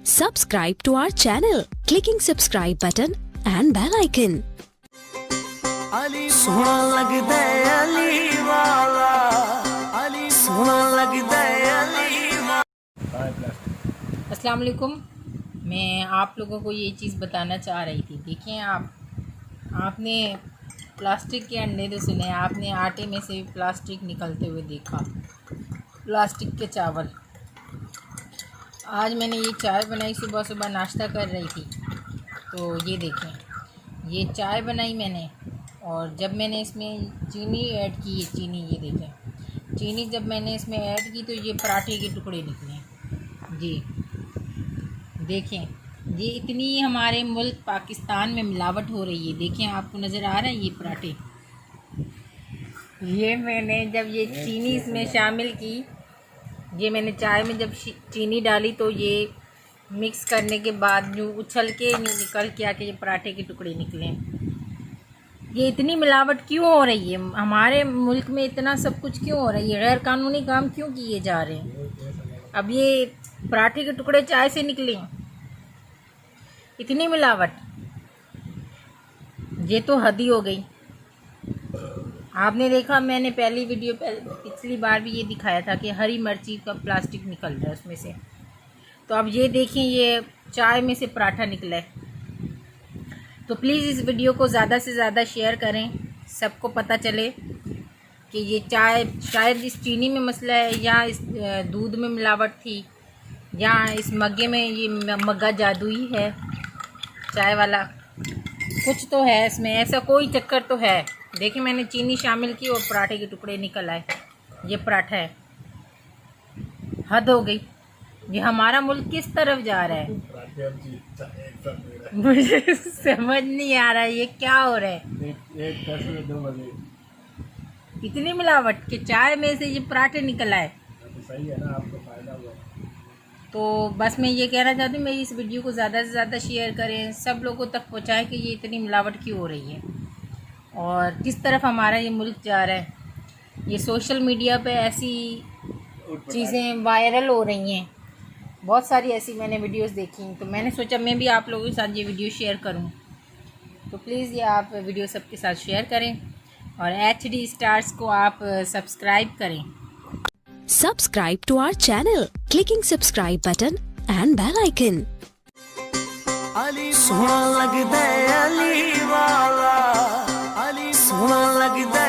Subscribe to our channel, clicking subscribe button and bell icon. सोना लगदा अली वाला, अली सोना लगदा अली वाला। अस्सलाम वालेकुम। मैं आप लोगों को ये चीज़ बताना चाह रही थी। देखिए आपने प्लास्टिक के अंडे तो सुने, आपने आटे में से भी प्लास्टिक निकलते हुए देखा, प्लास्टिक के चावल। आज मैंने ये चाय बनाई, सुबह सुबह नाश्ता कर रही थी, तो ये देखें, ये चाय बनाई मैंने, और जब मैंने इसमें चीनी ऐड की, ये चीनी, ये देखें, चीनी जब मैंने इसमें ऐड की तो ये पराठे के टुकड़े निकले। जी देखें, ये इतनी हमारे मुल्क पाकिस्तान में मिलावट हो रही है। देखें, आपको नज़र आ रहा है ये पराठे। ये मैंने जब ये चीनी इसमें शामिल की, ये मैंने चाय में जब चीनी डाली तो ये मिक्स करने के बाद जो उछल के निकल के आके ये पराठे के टुकड़े निकले। ये इतनी मिलावट क्यों हो रही है हमारे मुल्क में? इतना सब कुछ क्यों हो रही है? गैर कानूनी काम क्यों किए जा रहे हैं? अब ये पराठे के टुकड़े चाय से निकले, इतनी मिलावट, ये तो हद ही हो गई। आपने देखा, मैंने पहली वीडियो पिछली बार भी ये दिखाया था कि हरी मिर्ची का प्लास्टिक निकल रहा है उसमें से। तो अब ये देखें, ये चाय में से पराठा निकला है। तो प्लीज़ इस वीडियो को ज़्यादा से ज़्यादा शेयर करें, सबको पता चले कि ये चाय शायद इस चीनी में मसला है, या इस दूध में मिलावट थी, या इस मग्गे में ये मग्गा जादुई है चाय वाला, कुछ तो है इसमें, ऐसा कोई चक्कर तो है। देखिए, मैंने चीनी शामिल की और पराठे के टुकड़े निकल आए। ये पराठा है, हद हो गई। ये हमारा मुल्क किस तरफ जा रहा है मुझे समझ नहीं आ रहा है, ये क्या हो रहा है। इतनी मिलावट कि चाय में से ये पराठे निकल आए। सही है ना, आपको फायदा हुआ। तो बस मैं ये कहना चाहती हूँ, मेरी इस वीडियो को ज़्यादा से ज़्यादा शेयर करें, सब लोगों तक पहुँचाएं कि ये इतनी मिलावट क्यों हो रही है और किस तरफ हमारा ये मुल्क जा रहा है। ये सोशल मीडिया पे ऐसी चीज़ें वायरल हो रही हैं, बहुत सारी ऐसी मैंने वीडियोस देखी, तो मैंने सोचा मैं भी आप लोगों के साथ ये वीडियो शेयर करूं। तो प्लीज़ ये आप वीडियो सबके साथ शेयर करें और HD स्टार्स को आप सब्सक्राइब करें। Subscribe to our channel, clicking subscribe button and bell icon. Ali सोना लगदा अली वाला, अली सोना लगदा